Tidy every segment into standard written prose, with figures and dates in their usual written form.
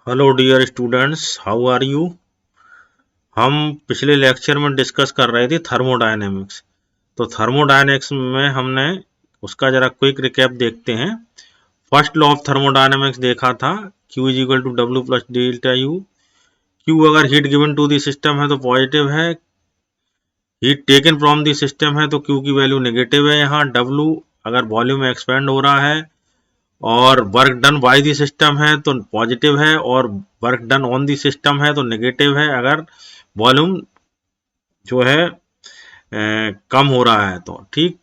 Hello dear students, how are you. हम पिछले lecture में डिस्कस कर रहे थे थर्मोडायनेमिक्स। तो थर्मोडायनेमिक्स में हमने उसका जरा क्विक रिकैप देखते हैं। फर्स्ट लॉ ऑफ थर्मोडायनेमिक्स देखा था, Q is equal to W plus delta U. Q अगर heat given to the system है तो पॉजिटिव है, heat taken from the system है तो Q की वैल्यू नेगेटिव है। यहाँ W अगर वॉल्यूम एक्सपेंड हो रहा है और work done by the system है तो पॉजिटिव है, और work done on the system है तो नेगेटिव है अगर वॉल्यूम जो है कम हो रहा है तो। ठीक,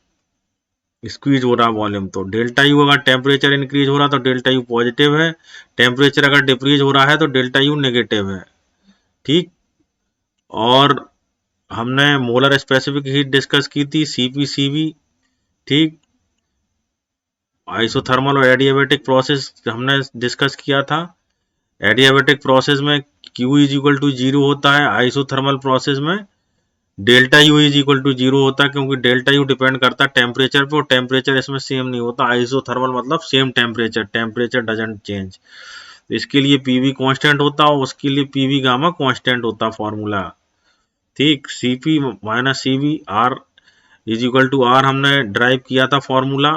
स्क्वीज हो रहा है वॉल्यूम। तो डेल्टा यू अगर टेम्परेचर इंक्रीज हो रहा है तो डेल्टा यू पॉजिटिव है, टेम्परेचर अगर डिक्रीज हो रहा है तो डेल्टा यू नेगेटिव है। ठीक, और हमने मोलर स्पेसिफिक हीट डिस्कस की थी, CP/CV। ठीक, आइसोथर्मल और एडियाबेटिक प्रोसेस हमने डिस्कस किया था। एडियाबेटिक प्रोसेस में Q इज इक्वल टू 0 होता है, आइसोथर्मल प्रोसेस में delta U is equal to 0 होता है, क्योंकि डेल्टा यू डिपेंड करता है टेम्परेचर पे, और टेम्परेचर इसमें सेम नहीं होता। आइसोथर्मल मतलब same temperature, temperature doesn't change. इसके लिए पीवी कांस्टेंट होता है, उसके लिए पीवी गामा कांस्टेंट होता है फॉर्मूला। ठीक, CP minus CV R is equal to R हमने ड्राइव किया था formula.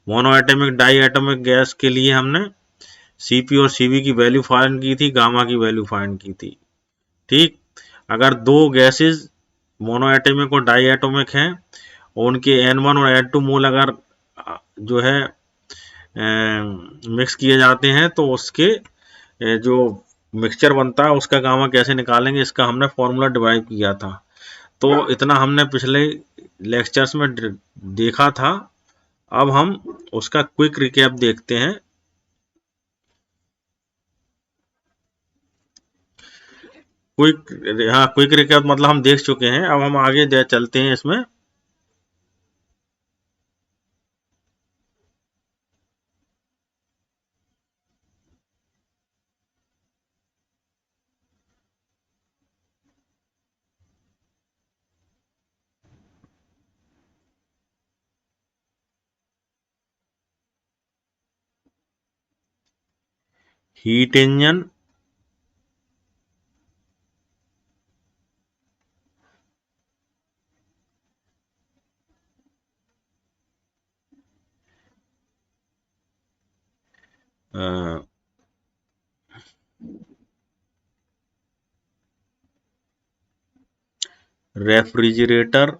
Monoatomic diatomic gas के लिए हमने सीपी और सीवी की वैल्यू फाइंड की थी, गामा की वैल्यू फाइंड की थी। ठीक, अगर दो गैसेस मोनो एटमिक और डाई एटोमिक हैं और उनके N1 और N2 मोल अगर जो है मिक्स किए जाते हैं तो उसके जो मिक्सचर बनता है उसका गामा कैसे निकालेंगे, इसका हमने फॉर्मूला डिराइव किया था। तो इतना हमने पिछले लेक्चर्स में देखा था। अब हम उसका क्विक रिकैप देखते हैं। क्विक रिकैप मतलब हम देख चुके हैं, अब हम आगे चलते हैं इसमें। हीट इंजन, रेफ्रिजरेटर,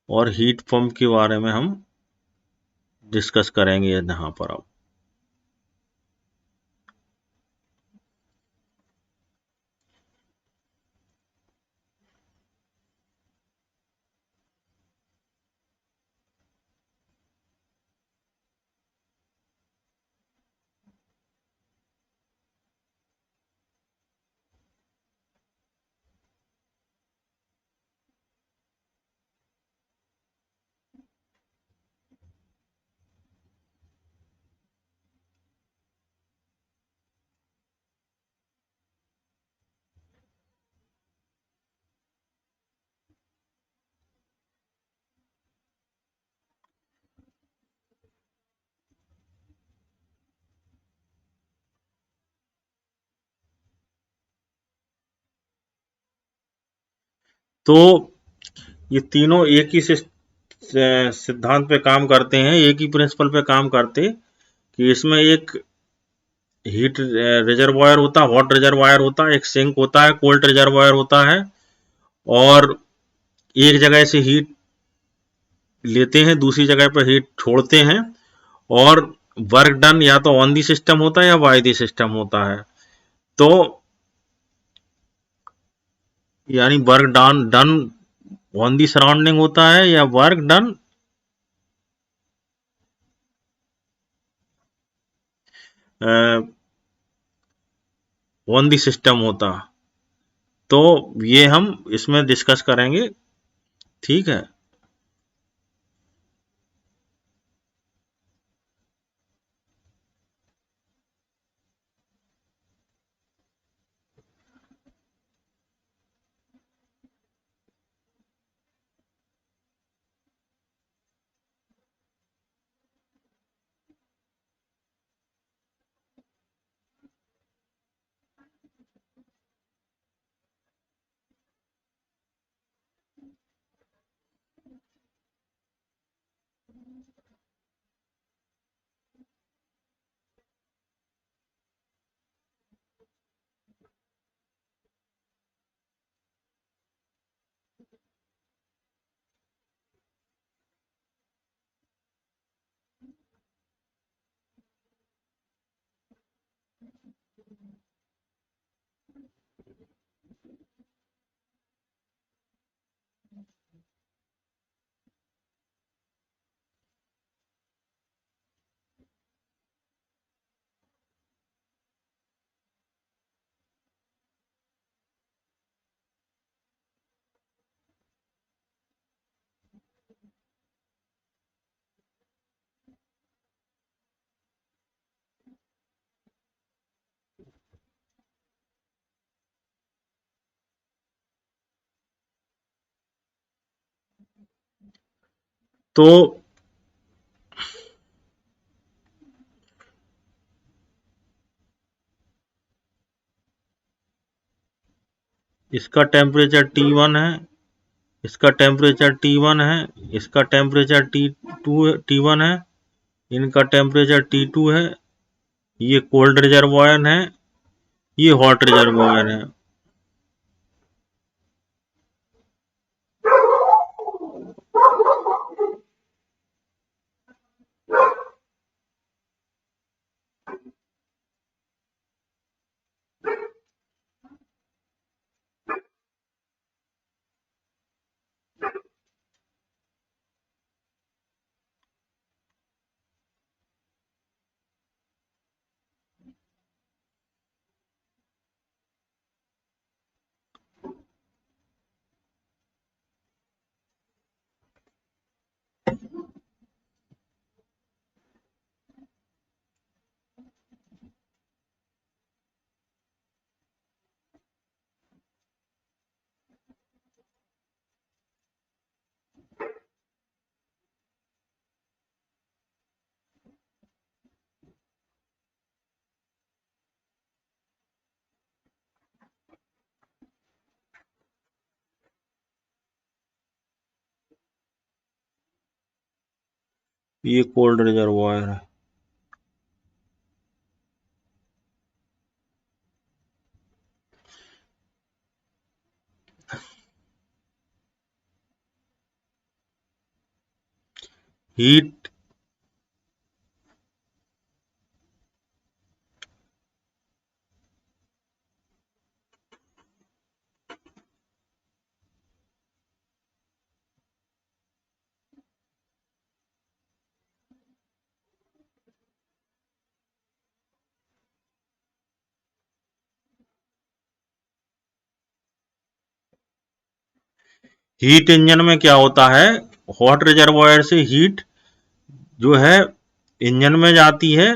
और हीट पंप के बारे में हम डिस्कस करेंगे यहाँ पर अब। तो ये तीनों एक ही सिद्धांत पे काम करते हैं, एक ही प्रिंसिपल पे काम करते, कि इसमें एक हीट रिजर्वायर होता है, हॉट रिजर्वायर होता है, एक सिंक होता है, कोल्ड रिजर्वायर होता है, और एक जगह से हीट लेते हैं, दूसरी जगह पर हीट छोड़ते हैं, और वर्क डन या तो ऑन दी सिस्टम होता है या बाय दी सिस्टम होता है। तो यानी work done done on the surrounding होता है या work done on the system होता। तो ये हम इसमें डिस्कस करेंगे। ठीक है, तो इसका टेम्परेचर T1 है, इसका टेम्परेचर T1 है, इसका टेम्परेचर T1 है, इनका टेम्परेचर T2 है। ये कोल्ड रिजर्वॉयर है, ये हॉट रिजर्वॉयर है। ये कोल्ड रिजर्वॉयर है। हीट हीट इंजन में क्या होता है, हॉट रिजर्वॉयर से हीट जो है इंजन में जाती है,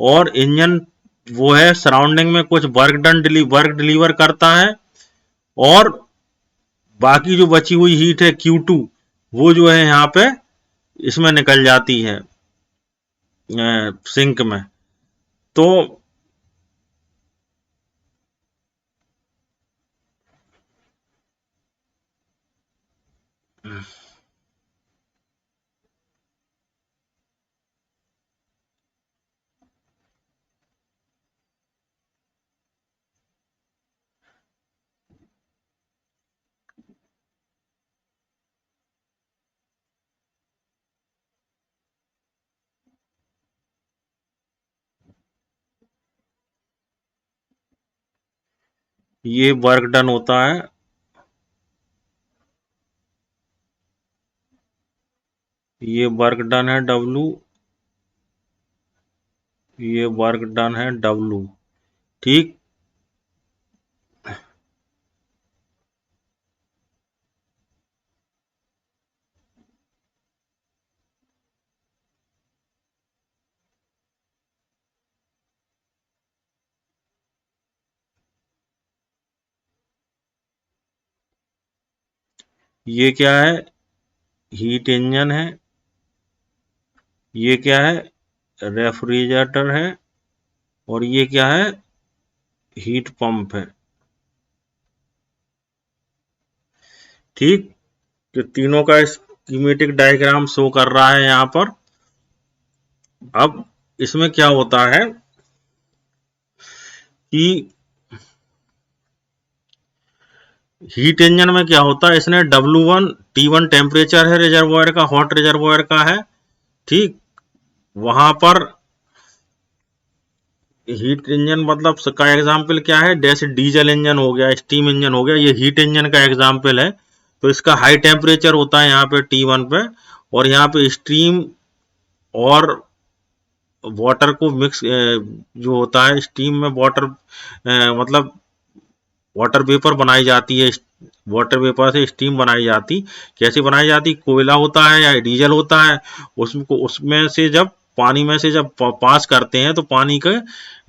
और इंजन वो है सराउंडिंग में कुछ वर्क डिलीवर करता है, और बाकी जो बची हुई हीट है Q2 वो जो है यहाँ पे इसमें निकल जाती है सिंक में। तो ये वर्क डन होता है, ये वर्क डन है W, ये वर्क डन है W। ठीक, ये क्या है, हीट इंजन है, ये क्या है, रेफ्रिजरेटर है, और ये क्या है, हीट पंप है। ठीक, तो तीनों का स्कीमेटिक डायग्राम शो कर रहा है यहाँ पर। अब इसमें क्या होता है कि हीट इंजन में क्या होता है, इसने W1 T1 टेम्परेचर है रिजर्वॉयर का, हॉट रिजर्वॉयर का है। ठीक, वहां पर हीट इंजन मतलब का एग्जाम्पल क्या है, जैसे डीजल इंजन हो गया, स्टीम इंजन हो गया, ये हीट इंजन का एग्जाम्पल है। तो इसका हाई टेम्परेचर होता है यहाँ पे T1 पे, और यहाँ पे स्टीम और वाटर को मिक्स जो होता है, स्टीम में वाटर मतलब वाटर वेपर बनाई जाती है, वाटर वेपर से स्टीम बनाई जाती। कैसे बनाई जाती, कोयला होता है या डीजल होता है, उसको उसमें से जब पानी में से जब पास करते हैं तो पानी का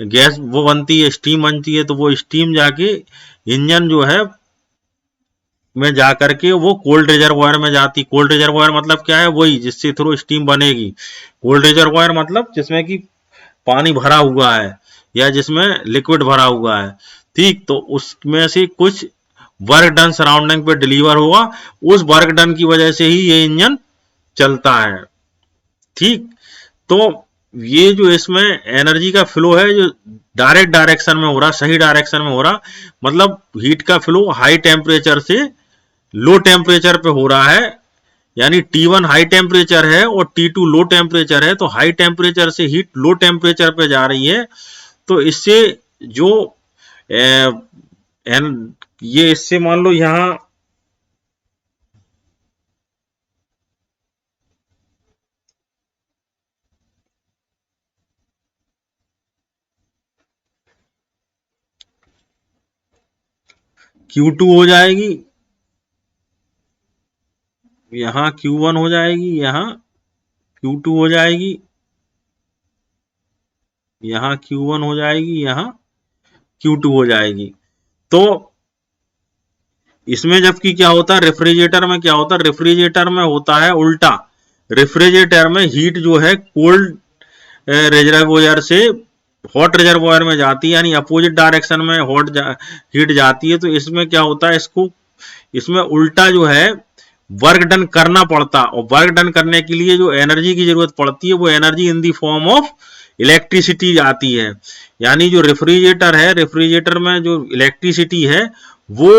गैस वो बनती है, स्टीम बनती है, तो वो स्टीम जाके इंजन जो है में जा करके वो कोल्ड रिजर्वायर में जाती। कोल्ड रिजर्वायर मतलब क्या है, वही जिससे थ्रू स्टीम बनेगी। कोल्ड रिजर्वायर मतलब जिसमें कि पानी भरा हुआ है या जिसमें लिक्विड भरा हुआ है, ठीक। तो उसमें से कुछ वर्क डन सराउंडिंग पे डिलीवर होगा, उस वर्क डन की वजह से ही ये इंजन चलता है, ठीक। तो ये जो इसमें एनर्जी का फ्लो है जो डायरेक्ट डायरेक्शन में हो रहा, सही डायरेक्शन में हो रहा, मतलब हीट का फ्लो हाई टेम्परेचर से लो टेम्परेचर पे हो रहा है। यानी T1 हाई टेम्परेचर है और T2 लो टेम्परेचर है, तो हाई टेम्परेचर से हीट लो टेम्परेचर पे जा रही है। तो इससे जो ए, ये इससे मान लो यहां Q2 हो जाएगी, यहाँ Q1 हो जाएगी, यहाँ Q2 हो जाएगी, यहाँ Q1 हो जाएगी, यहाँ Q2 हो जाएगी। तो इसमें जबकि क्या होता है, रेफ्रिजरेटर में क्या होता है, रेफ्रिजरेटर में होता है उल्टा। रेफ्रिजरेटर में हीट जो है कोल्ड रिजर्वोयर से हॉट रिजर्वोयर में जाती है, यानी अपोजिट डायरेक्शन में हीट जाती है। तो इसमें क्या होता है, इसमें उल्टा जो है वर्क डन करना पड़ता, और वर्क डन करने के लिए जो एनर्जी की जरूरत पड़ती है वो energy in the form of electricity आती है। यानी जो रेफ्रिजरेटर है, रेफ्रिजरेटर में जो इलेक्ट्रिसिटी है वो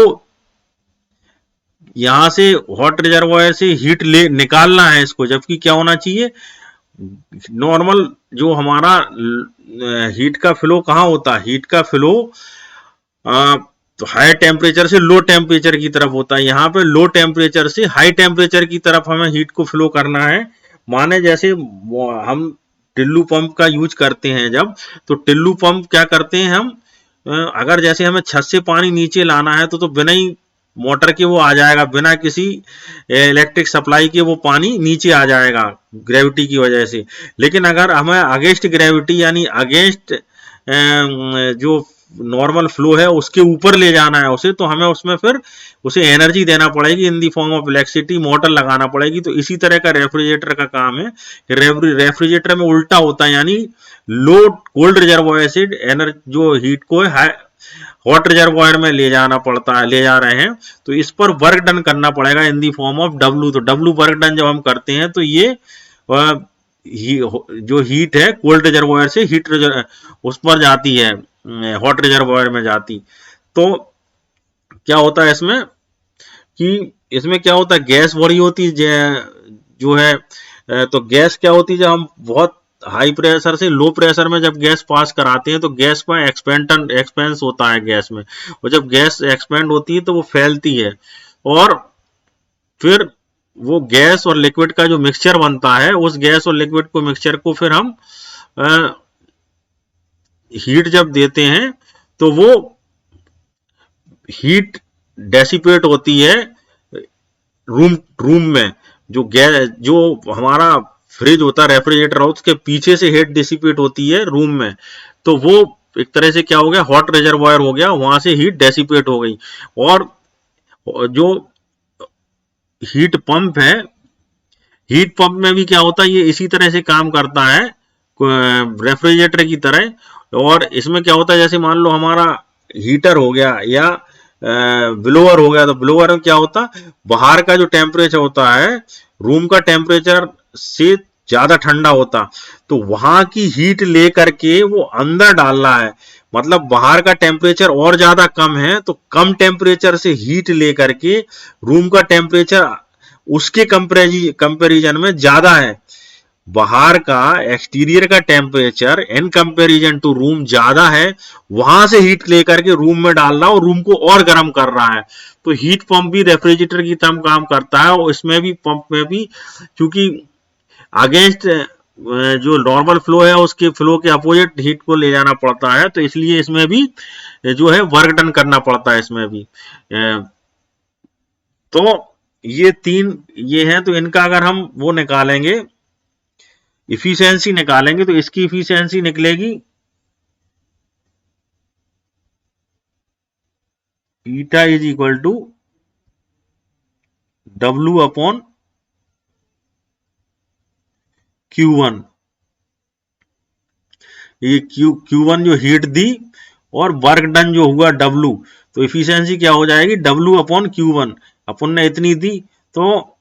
यहां से हॉट रिजर्वायर से हीट ले निकालना है इसको, जबकि क्या होना चाहिए, नॉर्मल जो हमारा हीट का फ्लो कहाँ होता है, हीट का फ्लो तो हाई टेम्परेचर से लो टेम्परेचर की तरफ होता है। यहाँ पे लो टेम्परेचर से हाई टेम्परेचर की तरफ हमें हीट को फ्लो करना है। माने जैसे हम टिल्लू पंप का यूज करते हैं जब, तो टिल्लू पंप क्या करते हैं हम, अगर जैसे हमें छत से पानी नीचे लाना है तो बिना ही मोटर के वो आ जाएगा, बिना किसी इलेक्ट्रिक सप्लाई के वो पानी नीचे आ जाएगा ग्रेविटी की वजह से। लेकिन अगर हमें अगेंस्ट ग्रेविटी यानी अगेंस्ट जो नॉर्मल फ्लो है उसके ऊपर ले जाना है उसे, तो हमें उसमें फिर उसे एनर्जी देना पड़ेगी in the form of electricity, motor लगाना पड़ेगी। तो इसी तरह का रेफ्रिजरेटर का काम है। रेफ्रिजरेटर में उल्टा होता है, यानी लो कोल्ड रिजर्वोयर से एनर्जी जो हीट को है हॉट रिजर्वोयर में ले जाना पड़ता है, ले जा रहे हैं। तो इस पर वर्क डन करना पड़ेगा इन दी फॉर्म ऑफ डब्ल्यू। तो डब्ल्यू वर्क डन जब हम करते हैं तो ये जो हीट है कोल्ड रिजर्वोयर से उस पर जाती है, हॉट रिजर्वोयर में जाती। तो क्या होता है इसमें कि इसमें क्या होता है, गैस बड़ी होती है जो है, तो गैस क्या होती है, जब हम बहुत हाई प्रेशर से लो प्रेशर में जब गैस पास कराते हैं तो गैस का एक्सपेंस होता है गैस में, और जब गैस एक्सपेंड होती है तो वो फैलती है, और फिर वो गैस और लिक्विड का जो मिक्सचर बनता है, उस गैस और लिक्विड को मिक्सचर को फिर हम हीट जब देते हैं तो वो हीट डेसिपेट होती है रूम रूम में। जो गैस जो हमारा फ्रिज होता है, रेफ्रिजरेटर हो, उसके पीछे से हीट डिसिपेट होती है रूम में। तो वो एक तरह से क्या हो गया, हॉट रिजर्वायर हो गया, वहां से हीट डेसिपेट हो गई। और जो हीट पंप है, हीट पंप में भी क्या होता है, ये इसी तरह से काम करता है रेफ्रिजरेटर की तरह। और इसमें क्या होता है, जैसे मान लो हमारा हीटर हो गया या ब्लोअर हो गया, तो ब्लोअर में क्या होता है, बाहर का जो टेम्परेचर होता है रूम का टेम्परेचर से ज्यादा ठंडा होता, तो वहां की हीट लेकर के वो अंदर डालना है। मतलब बाहर का टेम्परेचर और ज्यादा कम है, तो कम टेम्परेचर से हीट लेकर के रूम का टेम्परेचर उसके कंपेरिजन में ज्यादा है। बाहर का एक्सटीरियर का temperature in comparison to room ज्यादा है, वहां से हीट लेकर के रूम में डाल रहा और रूम को और गर्म कर रहा है। तो हीट पंप भी रेफ्रिजरेटर की तरह काम करता है, और इसमें भी पंप में भी क्योंकि अगेंस्ट जो नॉर्मल फ्लो है उसके फ्लो के अपोजिट हीट को ले जाना पड़ता है, तो इसलिए इसमें भी जो है वर्क डन करना पड़ता है इसमें भी। तो ये तीन ये हैं, तो इनका अगर हम वो निकालेंगे, इफिशियंसी निकालेंगे, तो इसकी इफिशियंसी निकलेगी eta is equal to W upon Q1। ये Q1 जो हीट दी और वर्क डन जो हुआ W, तो इफिशियंसी क्या हो जाएगी W अपॉन Q1। अपन ने इतनी दी तो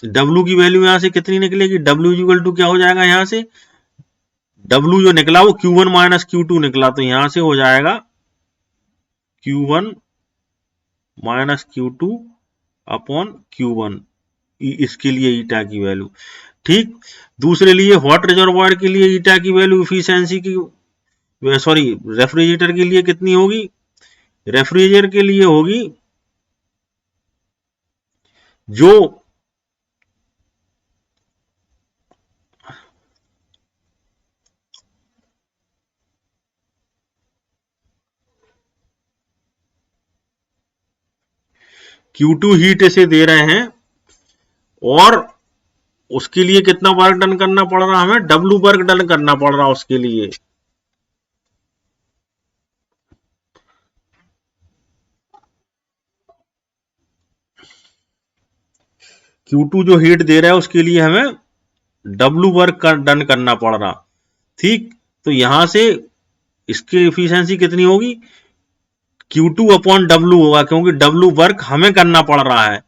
W की वैल्यू यहां से कितनी निकलेगी, W इक्वल टू क्या हो जाएगा, यहां से W जो निकला वो Q1 माइनस Q2 निकला, तो यहां से हो जाएगा Q1 minus Q2 upon Q1, इसके लिए ईटा की वैल्यू। ठीक, दूसरे लिए हॉट रिजर्वायर के लिए ईटा की वैल्यू इफिशियंसी की, सॉरी रेफ्रिजरेटर के लिए कितनी होगी, रेफ्रिजरेटर के लिए होगी जो Q2 हीट इसे दे रहे हैं और उसके लिए कितना वर्क डन करना पड़ रहा, हमें W वर्क डन करना पड़ रहा उसके लिए। Q2 जो हीट दे रहा है उसके लिए हमें W वर्क डन करना पड़ रहा। ठीक, तो यहां से इसकी एफिशिएंसी कितनी होगी, Q2 अपॉन W होगा, क्योंकि W वर्क हमें करना पड़ रहा है,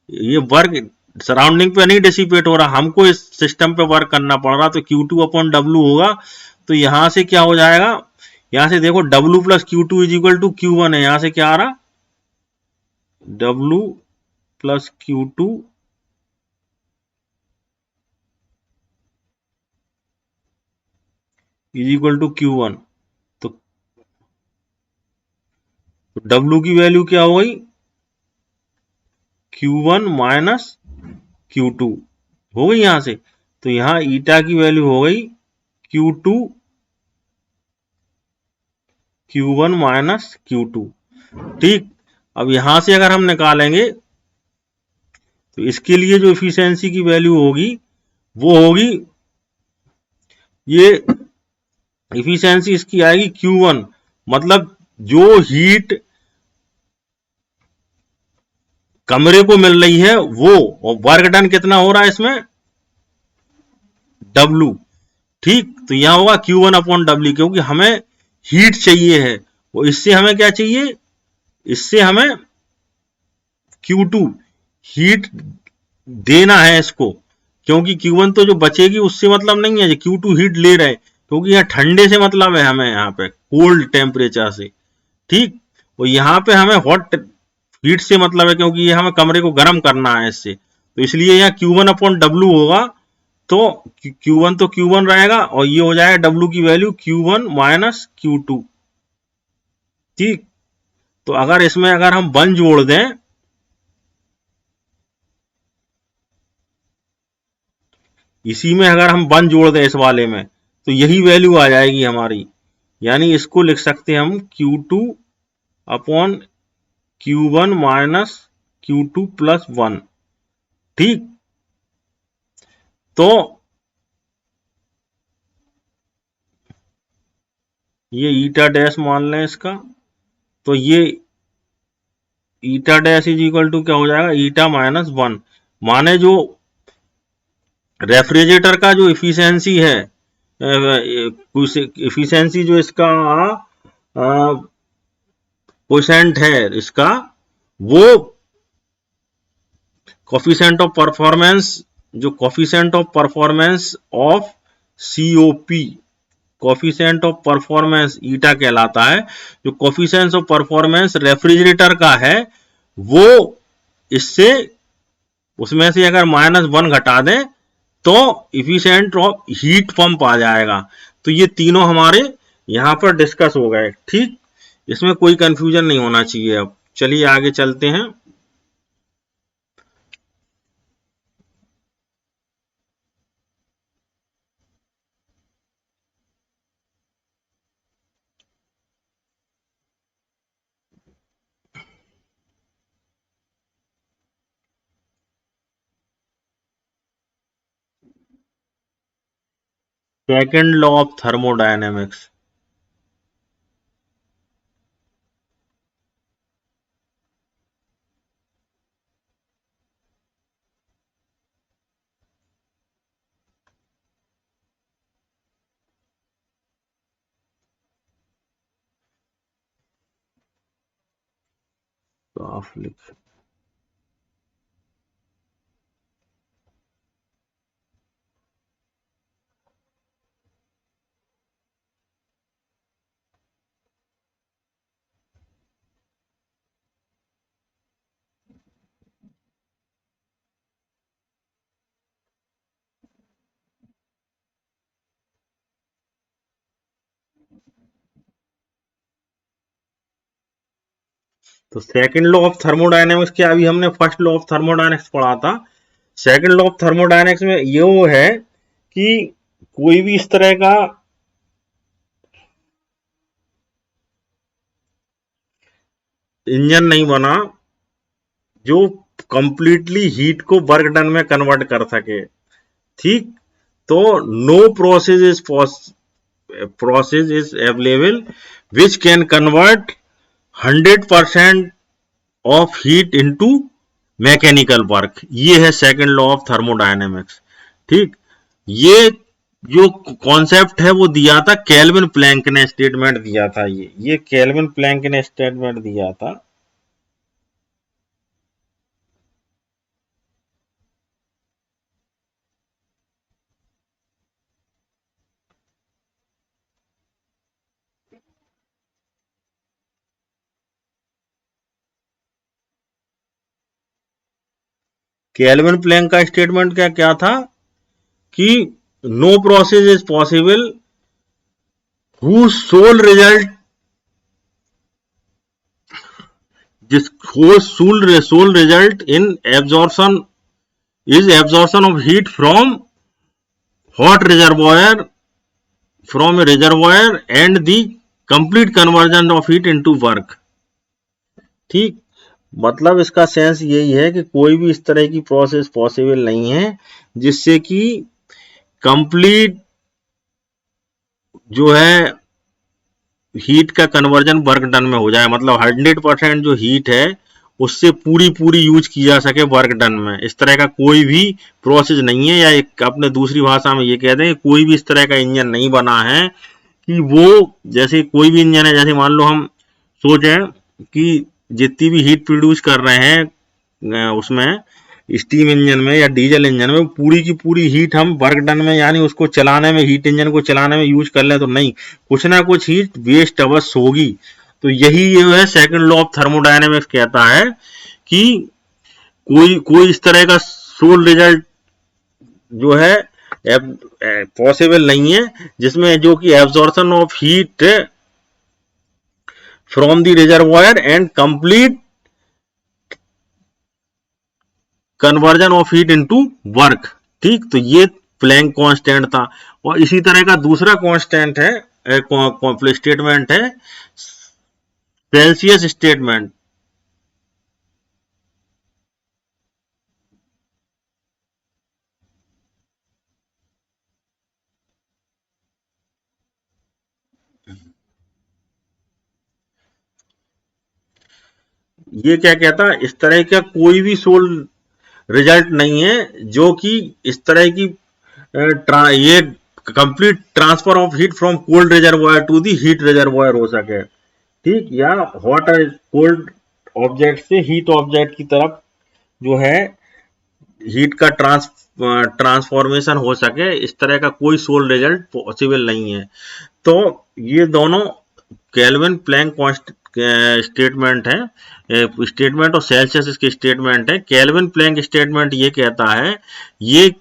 ये वर्क सराउंडिंग पे नहीं डिसिपेट हो रहा, हमको इस सिस्टम पे वर्क करना पड़ रहा, तो Q2 अपॉन W होगा। तो यहां से क्या हो जाएगा, यहां से देखो W plus Q2 is equal to Q1 है, यहां से क्या आ रहा, W plus Q2 is equal to Q1। तो W की वैल्यू क्या हो गई, Q1 माइनस Q2 हो गई यहां से, तो यहां ईटा की वैल्यू हो गई Q2 Q1 माइनस Q2। ठीक, अब यहां से अगर हम निकालेंगे तो इसके लिए जो एफिशिएंसी की वैल्यू होगी वो होगी, ये एफिशिएंसी इसकी आएगी Q1, मतलब जो हीट कमरे को मिल रही है वो, और वर्क डन कितना हो रहा है इसमें W। ठीक, तो यहां होगा Q1 अपॉन W, क्योंकि हमें हीट चाहिए है, और इससे हमें क्या चाहिए, इससे हमें Q2 हीट देना है इसको, क्योंकि Q1 तो जो बचेगी उससे मतलब नहीं है, Q2 हीट ले रहे, क्योंकि यहाँ ठंडे से मतलब है हमें, यहाँ पे कोल्ड टेम्परेचर से। ठीक, और यहाँ पे हमें हॉट हीट से मतलब है, क्योंकि ये हमें कमरे को गर्म करना है इससे, तो इसलिए यहाँ Q1 अपॉन W होगा, तो Q1 तो Q1 रहेगा, और ये हो जाएगा W की वैल्यू Q1 माइनस Q2। ठीक, तो अगर इसमें अगर हम 1 जोड़ दें, इसी में अगर हम 1 जोड़ दें इस वाले में, तो यही वैल्यू आ जाएगी हमारी, यानी इसको लिख सकते हैं हम Q2 upon Q1 minus Q2 plus 1। ठीक, तो ये ईटा डैश मान लें इसका, तो ये ईटा डैश इज इक्वल टू क्या हो जाएगा, ईटा माइनस 1, माने जो रेफ्रिजरेटर का जो इफिशियंसी है, इफिशियंसी जो इसका कोएफिशिएंट है इसका, वो कोफिशिएंट ऑफ परफॉर्मेंस, जो coefficient of performance of COP, coefficient of performance eta कहलाता है, जो कोफिशिएंट ऑफ परफॉर्मेंस रेफ्रिजरेटर का है, वो इससे उसमें से अगर -1 घटा दें तो इफिशिएंट ऑफ हीट पंप आ जाएगा। तो ये तीनों हमारे यहां पर डिस्कस हो गए। ठीक, इसमें कोई कंफ्यूजन नहीं होना चाहिए। अब चलिए आगे चलते हैं। Second law of thermodynamics. Graph लिख, तो सेकंड लॉ ऑफ थर्मोडायनेमिक्स क्या, अभी हमने फर्स्ट लॉ ऑफ थर्मोडायनेमिक्स पढ़ा था। सेकंड लॉ ऑफ थर्मोडायनेमिक्स में ये वो है कि कोई भी इस तरह का इंजन नहीं बना जो कंप्लीटली हीट को वर्क डन में कन्वर्ट कर सके। ठीक, तो no process is available which can convert 100% of heat into mechanical work. ये है सेकंड लॉ ऑफ थर्मोडायनेमिक्स। ठीक, ये जो कॉन्सेप्ट है वो दिया था केल्विन प्लैंक ने, स्टेटमेंट दिया था, ये केल्विन प्लैंक ने स्टेटमेंट दिया था। केल्विन प्लैंक का स्टेटमेंट क्या क्या था कि no process is possible whose sole result this whose sole result in absorption is absorption of heat from hot reservoir from a reservoir and the complete conversion of heat into work। ठीक, मतलब इसका sense यही है कि कोई भी इस तरह की प्रोसेस पॉसिबल नहीं है जिससे कि कंप्लीट जो है हीट का कन्वर्जन वर्क डन में हो जाए, मतलब 100% जो हीट है उससे पूरी पूरी यूज की जा सके वर्क डन में। इस तरह का कोई भी प्रोसेस नहीं है, या एक अपने दूसरी भाषा में ये कहते हैं कोई भी इस तरह का इंजन नहीं बना है कि वो, जैसे कोई भी इंजन है, जैसे मान लो हम सोचें कि जितनी भी हीट प्रोड्यूस कर रहे हैं उसमें स्टीम इंजन में या डीजल इंजन में, पूरी की पूरी हीट हम वर्क डन में यानी उसको चलाने में, हीट इंजन को चलाने में यूज कर लें तो नहीं, कुछ ना कुछ हीट वेस्ट अवश्य होगी। तो यही ये है सेकंड लॉ ऑफ थर्मोडायनेमिक्स कहता है कि कोई कोई इस तरह का सोल रिजल्ट जो है पॉसिबल नहीं है जिसमें जो कि absorption of heat from the reservoir and complete conversion of heat into work. ठीक, तो ये प्लैंक कांस्टेंट था। और इसी तरह का दूसरा कांस्टेंट है, स्टेटमेंट है सेल्सियस स्टेटमेंट। ये क्या कहता है, इस तरह का कोई भी सोल रिजल्ट नहीं है जो कि इस तरह की ये complete transfer of heat from cold reservoir to the heat reservoir हो सके। ठीक, या हॉट कोल्ड ऑब्जेक्ट से हीट ऑब्जेक्ट की तरफ जो है हीट का ट्रांसफॉर्मेशन हो सके, इस तरह का कोई सोल रिजल्ट पॉसिबल नहीं है। तो ये दोनों केल्विन प्लैंक स्टेटमेंट है, स्टेटमेंट और सेल्सियस इसके स्टेटमेंट है। केल्विन प्लैंक स्टेटमेंट ये कहता है, ये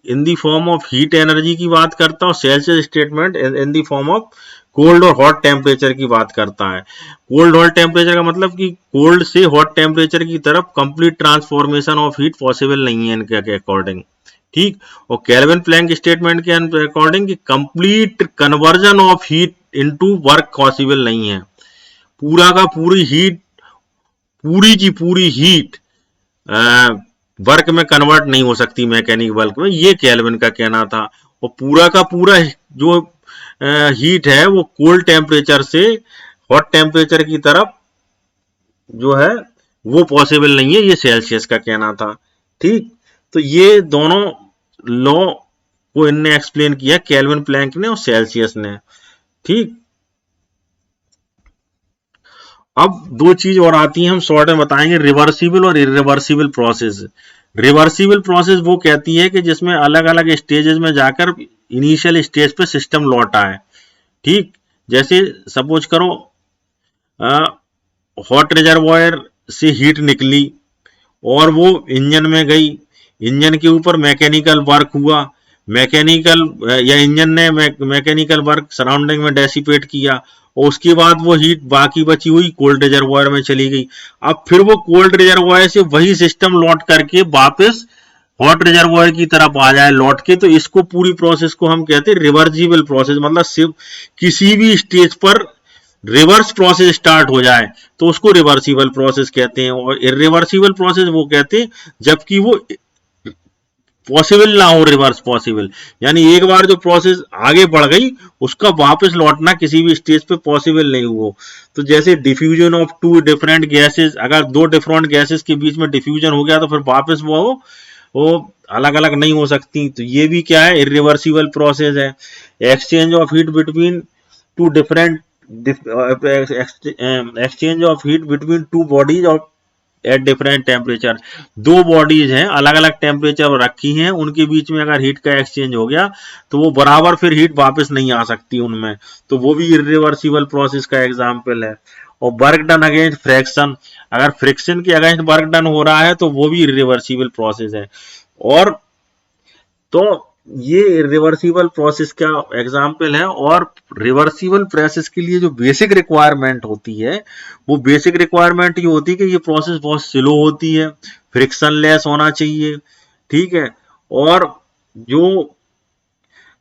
in the form of heat energy की बात करता है, और Celsius statement in the form of cold और हॉट टेम्परेचर की बात करता है। कोल्ड हॉट टेम्परेचर का मतलब कि कोल्ड से हॉट टेम्परेचर की तरफ complete transformation of heat possible नहीं है इनके अकॉर्डिंग। ठीक, और केल्विन प्लैंक स्टेटमेंट के अकॉर्डिंग कि complete conversion of heat into work possible नहीं है। पूरा का पूरी हीट, पूरी की पूरी हीट वर्क में कन्वर्ट नहीं हो सकती मैकेनिक वर्क में, ये केल्विन का कहना था। और पूरा का पूरा जो हीट है वो कोल्ड टेम्परेचर से हॉट टेम्परेचर की तरफ जो है वो पॉसिबल नहीं है, ये सेल्सियस का कहना था। ठीक, तो ये दोनों लॉ को इनने एक्सप्लेन किया, केल्विन प्लैंक ने और सेल्सियस ने। ठीक, अब दो चीज और आती हैं, हम शॉर्ट में बताएंगे, रिवर्सिबल और इरिवर्सिबल प्रोसेस। रिवर्सिबल प्रोसेस वो कहती है कि जिसमें अलग अलग स्टेजेस में जाकर इनिशियल स्टेज पे सिस्टम लौट आए। ठीक, जैसे सपोज करो हॉट रिजर्वायर से हीट निकली और वो इंजन में गई, इंजन के ऊपर मैकेनिकल वर्क हुआ, मैकेनिकल या इंजन ने मैकेनिकल वर्क सराउंडिंग में डेसिपेट किया, और उसके बाद वो हीट बाकी बची हुई कोल्ड रिजर्वायर में चली गई। अब फिर वो कोल्ड रिजर्वायर से वही सिस्टम लौट करके वापस हॉट रिजर्वायर की तरफ आ जाए लौट के, तो इसको पूरी प्रोसेस को हम कहते हैं रिवर्सिबल प्रोसेस। मतलब सिर्फ किसी भी स्टेज पर रिवर्स प्रोसेस स्टार्ट हो जाए तो उसको रिवर्सिबल प्रोसेस कहते हैं, और इरिवर्सिबल प्रोसेस वो कहते हैं जबकि वो पॉसिबल ना हो रिवर्स पॉसिबल, यानी एक बार जो प्रोसेस आगे बढ़ गई उसका वापस लौटना किसी भी स्टेज पे पॉसिबल नहीं हुआ। तो जैसे diffusion of two different gases, अगर दो डिफरेंट गैसेस के बीच में डिफ्यूजन हो गया तो फिर वापस वो अलग अलग नहीं हो सकती, तो ये भी क्या है, इरिवर्सिबल प्रोसेस है। Exchange of heat between two different exchange of heat between two bodies of at different temperature, दो बॉडीज हैं अलग अलग टेम्परेचर रखी हैं, उनके बीच में अगर हीट का एक्सचेंज हो गया तो वो बराबर फिर हीट वापस नहीं आ सकती उनमें, तो वो भी इरिवर्सिबल प्रोसेस का एग्जाम्पल है। और वर्क डन अगेंस्ट फ्रैक्शन, अगर फ्रिक्शन के अगेंस्ट वर्क डन हो रहा है तो वो भी इरिवर्सिबल प्रोसेस है। और तो ये रिवर्सिबल प्रोसेस का एग्जाम्पल है। और रिवर्सिबल प्रोसेस के लिए जो बेसिक रिक्वायरमेंट होती है, वो बेसिक रिक्वायरमेंट ये होती है कि ये प्रोसेस बहुत स्लो होती है, फ्रिक्शन लेस होना चाहिए, ठीक है, और जो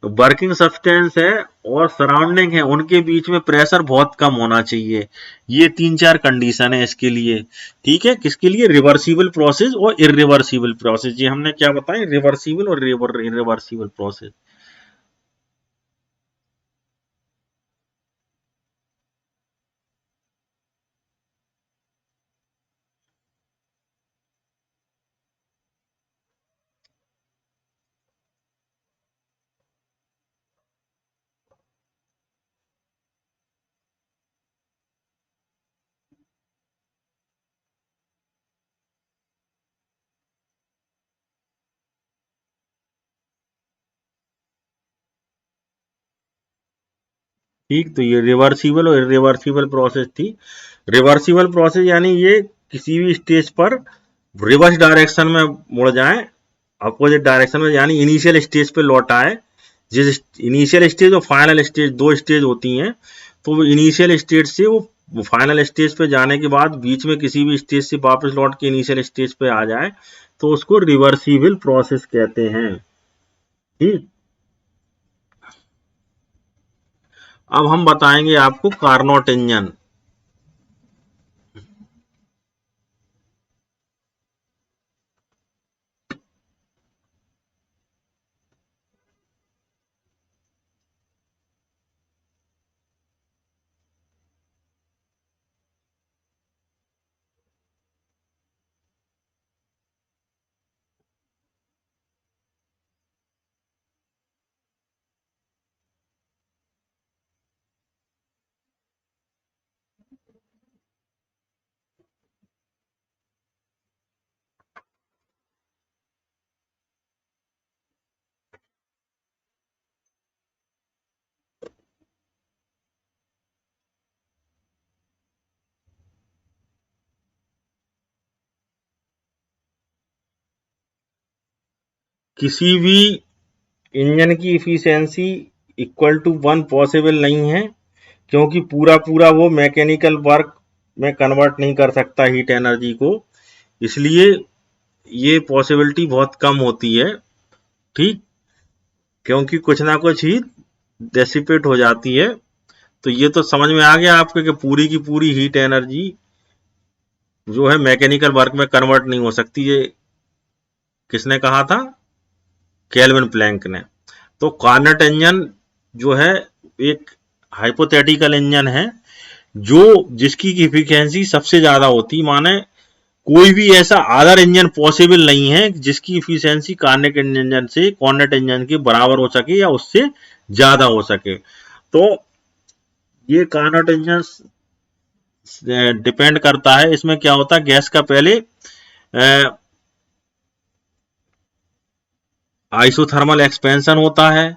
वर्किंग सब्सटेंस है और सराउंडिंग है उनके बीच में प्रेशर बहुत कम होना चाहिए। ये तीन चार कंडीशन है इसके लिए, ठीक है, किसके लिए, रिवर्सिबल प्रोसेस और इरिवर्सिबल प्रोसेस। ये हमने क्या बताया, रिवर्सिबल और इरिवर्सिबल प्रोसेस। ठीक, तो ये रिवर्सिबल और इरिवर्सिबल प्रोसेस थी। रिवर्सिबल प्रोसेस यानी ये किसी भी स्टेज पर रिवर्स डायरेक्शन में मुड़ जाए, अपोजिट डायरेक्शन में, यानी इनिशियल स्टेज पे लौट आए। जिस इनिशियल स्टेज और फाइनल स्टेज, दो स्टेज होती हैं, तो वो इनिशियल स्टेज से वो फाइनल स्टेज पे जाने के बाद बीच में किसी भी स्टेज से वापस लौट के इनिशियल स्टेज पे आ जाए तो उसको रिवर्सिबल प्रोसेस कहते हैं। ठीक, अब हम बताएंगे आपको कार्नोट इंजन। किसी भी इंजन की efficiency equal to one possible नहीं है, क्योंकि पूरा पूरा वो मैकेनिकल वर्क में कन्वर्ट नहीं कर सकता हीट एनर्जी को, इसलिए ये पॉसिबिलिटी बहुत कम होती है। ठीक, क्योंकि कुछ ना कुछ ही डेसिपेट हो जाती है। तो ये तो समझ में आ गया आपके कि पूरी की पूरी हीट एनर्जी जो है मैकेनिकल वर्क में कन्वर्ट नहीं हो सकती। ये किसने कहा था, केल्विन प्लैंक ने। तो कार्नट इंजन जो है एक हाइपोथेटिकल इंजन है जो जिसकी इफिशियंसी सबसे ज्यादा होती, माने कोई भी ऐसा अदर इंजन पॉसिबल नहीं है जिसकी इफिशियंसी कार्नेट इंजन के बराबर हो सके या उससे ज्यादा हो सके। तो ये कार्नट इंजन डिपेंड करता है। इसमें क्या होता है, गैस का पहले आइसोथर्मल एक्सपेंशन होता है,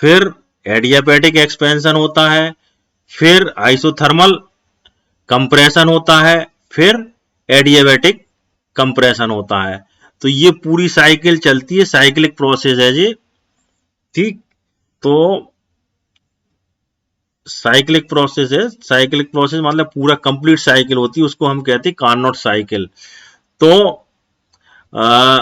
फिर एडियाबैटिक एक्सपेंशन होता है, फिर आइसोथर्मल कंप्रेशन होता है, फिर एडियाबैटिक कंप्रेशन होता है। तो ये पूरी साइकिल चलती है, साइक्लिक प्रोसेस है ये। ठीक, तो साइक्लिक प्रोसेस है, साइक्लिक प्रोसेस मतलब पूरा कंप्लीट साइकिल होती है, उसको हम कहते हैं कार्नोट साइकिल। तो आ,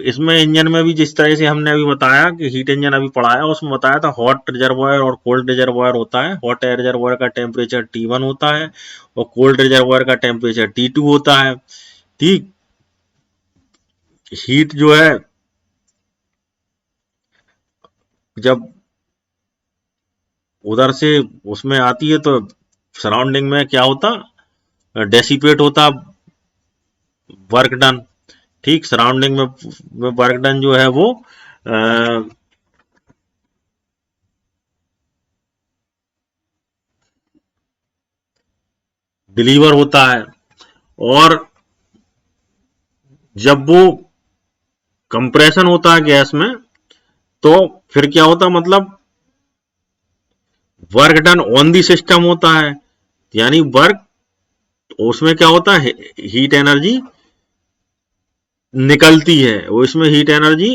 इसमें इंजन में भी जिस तरह से हमने अभी बताया कि हीट इंजन अभी पढ़ाया, उसमें बताया था हॉट रिजर्वायर और कोल्ड रिजर्वायर होता है। हॉट रिजर्वायर का टेम्परेचर T1 होता है और कोल्ड रिजर्वायर का टेम्परेचर T2 होता है। ठीक, हीट जो है जब उधर से उसमें आती है तो सराउंडिंग में क्या होता, डेसिपेट होता वर्क डन। ठीक, सराउंडिंग में वर्क डन जो है वो डिलीवर होता है। और जब वो कंप्रेशन होता है गैस में, तो फिर क्या होता, मतलब work done on the system होता है। यानी वर्क, उसमें क्या होता है, हीट एनर्जी निकलती है और इसमें हीट एनर्जी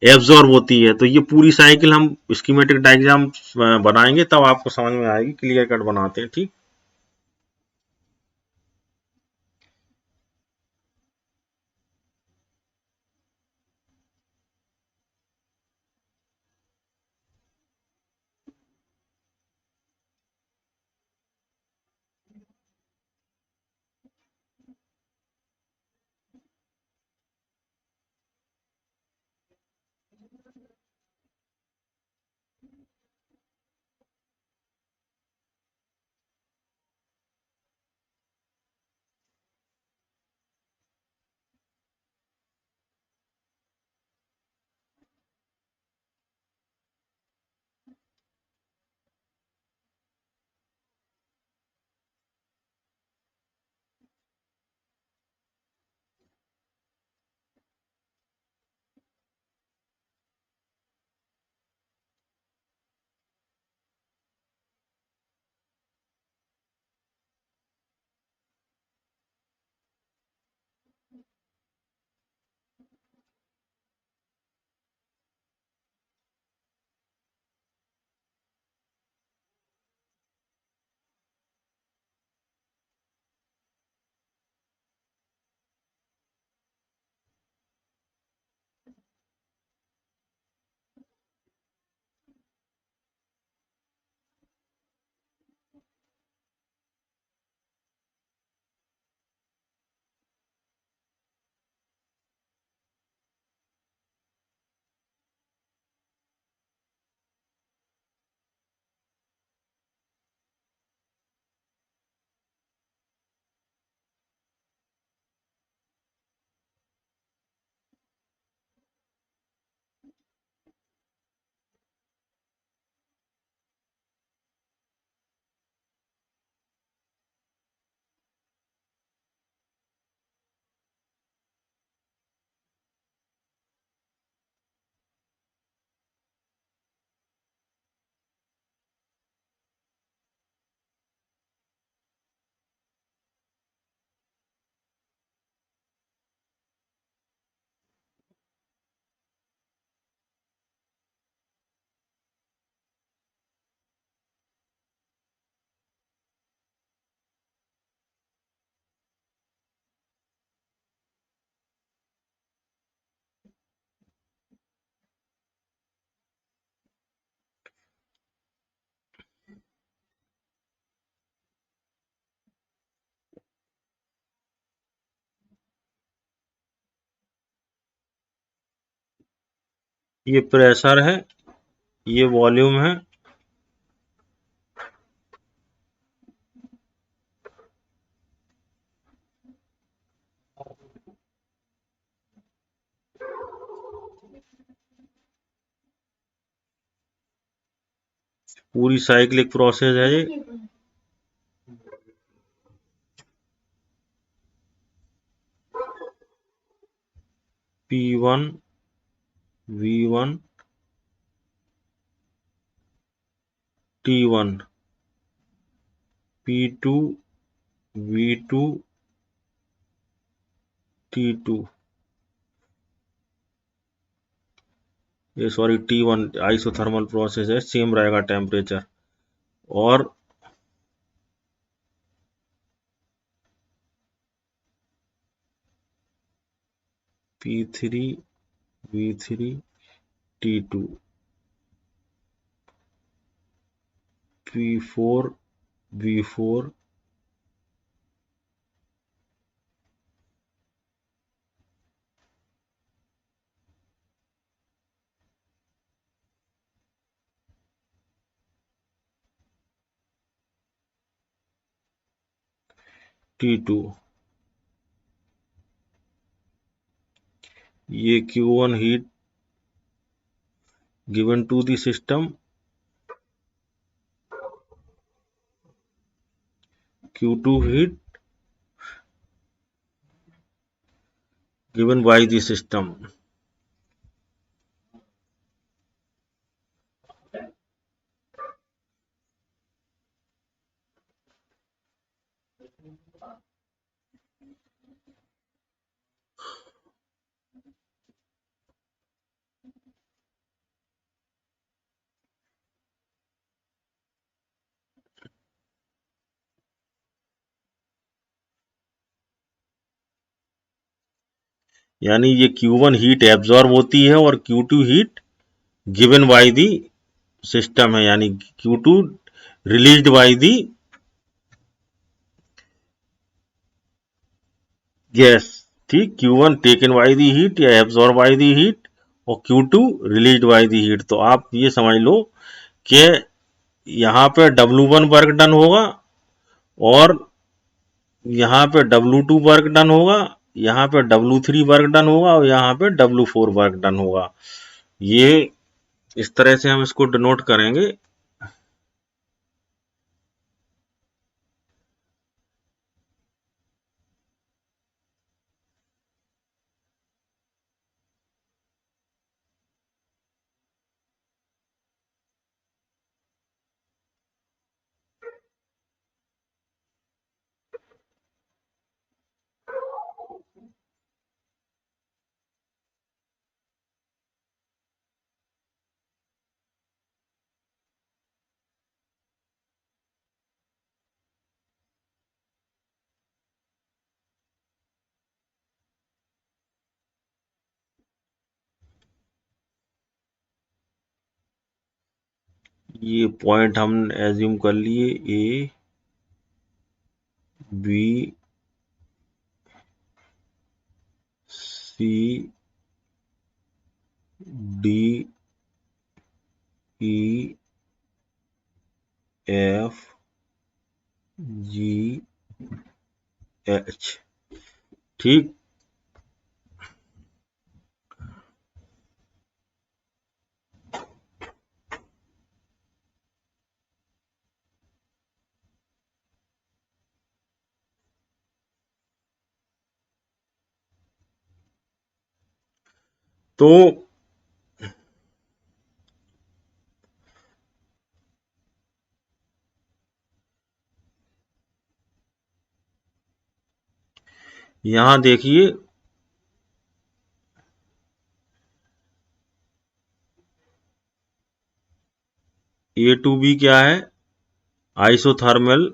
एब्जॉर्ब होती है। तो ये पूरी साइकिल हम स्कीमेटिक डायग्राम बनाएंगे तब आपको समझ में आएगी, क्लियर कट बनाते हैं। ठीक, ये प्रेशर है, ये वॉल्यूम है। पूरी साइक्लिक प्रोसेस है ये। P1 V1 T1 P2 V2 T2 ये सॉरी T1 आइसोथर्मल प्रोसेस है, सेम रहेगा टेम्परेचर। और P3 V3 T2 P4 V4 T2। ये Q1 heat given to the system, Q2 heat given by the system। यानी ये Q1 heat absorb होती है और Q2 heat given by the system है, यानी Q2 released by the gas. ठीक, Q1 taken by the heat या absorb by the heat और Q2 released by the heat. तो आप ये समझ लो कि यहाँ पे W1 वर्क डन होगा और यहाँ पे W2 वर्क डन होगा, यहाँ पे W3 वर्क डन होगा और यहाँ पे W4 वर्क डन होगा। ये इस तरह से हम इसको डिनोट करेंगे। ये पॉइंट हम एज्यूम कर लिए, A B C D E F G H. ठीक, तो यहां देखिए ए टू बी क्या है, आइसोथर्मल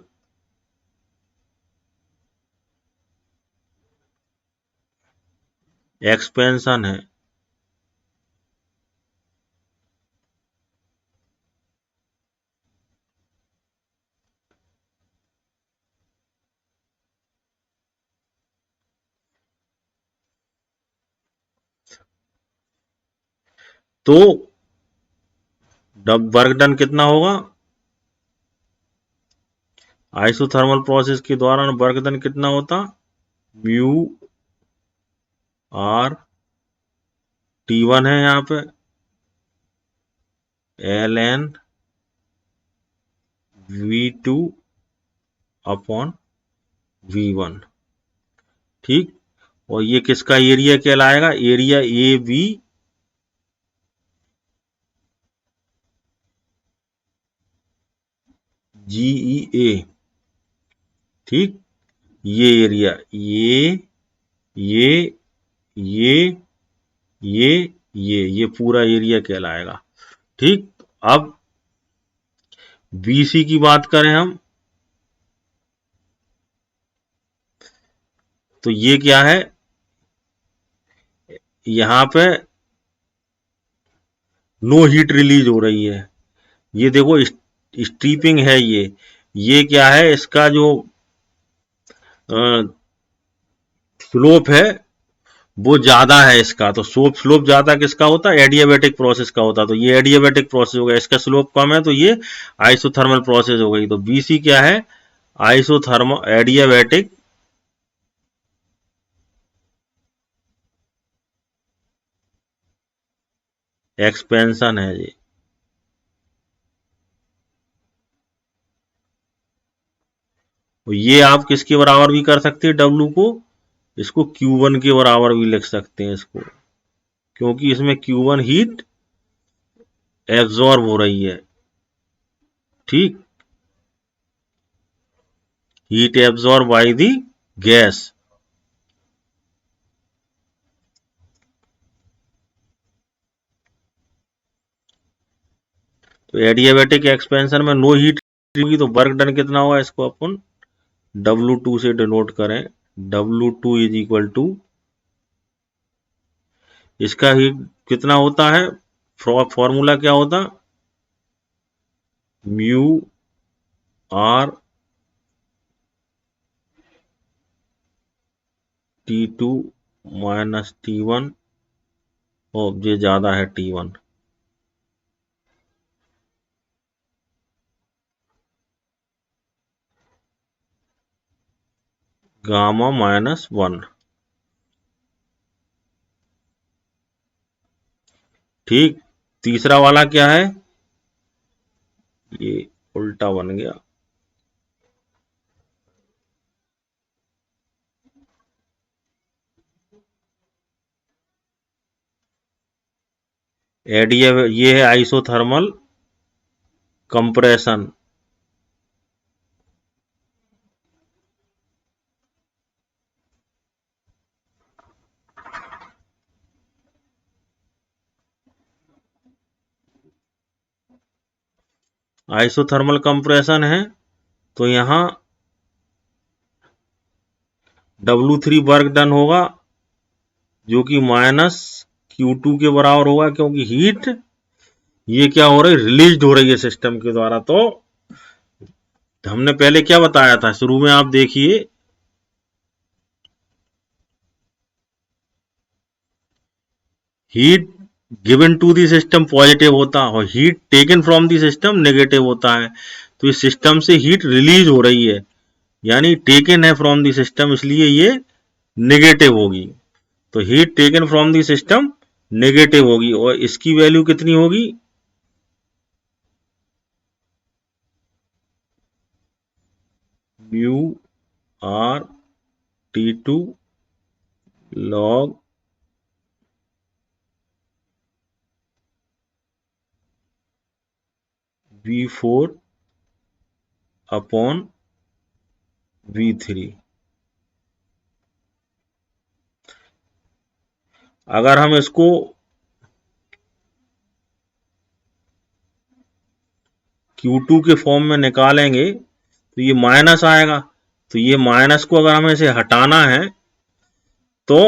एक्सपेंशन है। तो वर्क डन कितना होगा, आइसोथर्मल प्रोसेस के दौरान वर्क डन कितना होता, म्यू आर T1 है यहाँ पे, L N V2 upon V1। ठीक, और ये किसका एरिया कहलाएगा? Area A B GEA। ठीक, ये एरिया, ये ये ये पूरा एरिया कहलाएगा। ठीक, अब BC की बात करें हम, तो ये क्या है? यहां पे नो हीट रिलीज हो रही है। ये देखो स्टीपिंग है ये क्या है? इसका जो स्लोप है वो ज्यादा है इसका। तो स्लोप ज्यादा किसका होता है? एडियाबैटिक प्रोसेस का होता है। तो ये एडियाबैटिक प्रोसेस हो गया, इसका स्लोप कम है तो ये आइसोथर्मल प्रोसेस हो गई। तो BC क्या है? आइसोथर्मल एडियाबैटिक एक्सपेंशन है ये। तो ये आप किसके बराबर भी कर सकते हैं? W को, इसको Q1 के बराबर भी लिख सकते हैं इसको, क्योंकि इसमें Q1 हीट एब्जॉर्ब हो रही है। ठीक, heat absorb by the gas. तो एडियाबैटिक एक्सपेंशन में नो हीट होगी तो वर्क डन कितना होगा? इसको अपन W2 से डिनोट करें। W2 इज इक्वल टू, इसका हीट कितना होता है? फॉर्मूला क्या होता? Mu R T2 minus T1, और ये ज्यादा है T1। Gamma minus 1। ठीक, तीसरा वाला क्या है? ये उल्टा बन गया। एडिया ये है आइसोथर्मल कंप्रेशन। आइसोथर्मल कंप्रेशन है तो यहां W3 वर्क डन होगा जो कि माइनस Q2 के बराबर होगा, क्योंकि हीट ये क्या हो रही है? रिलीज हो रही है सिस्टम के द्वारा। तो हमने पहले क्या बताया था शुरू में, आप देखिए, heat given to the system positive होता है और heat taken from the system negative होता है। तो इस सिस्टम से हीट रिलीज हो रही है, यानी टेकन है फ्रॉम द सिस्टम, इसलिए ये नेगेटिव होगी। तो heat taken from the system negative होगी, और इसकी वैल्यू कितनी होगी? Mu R T2 log V4 upon V3। अगर हम इसको Q2 के फॉर्म में निकालेंगे तो ये माइनस आएगा। तो ये माइनस को अगर हमें इसे हटाना है तो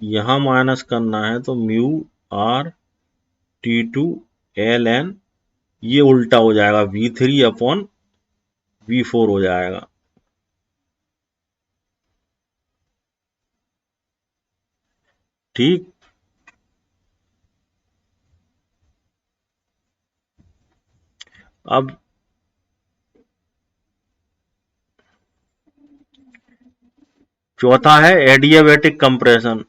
यहां माइनस करना है, तो म्यू आर T2 ln, ये उल्टा हो जाएगा, V3 अपॉन V4 हो जाएगा। ठीक, अब चौथा है adiabatic compression.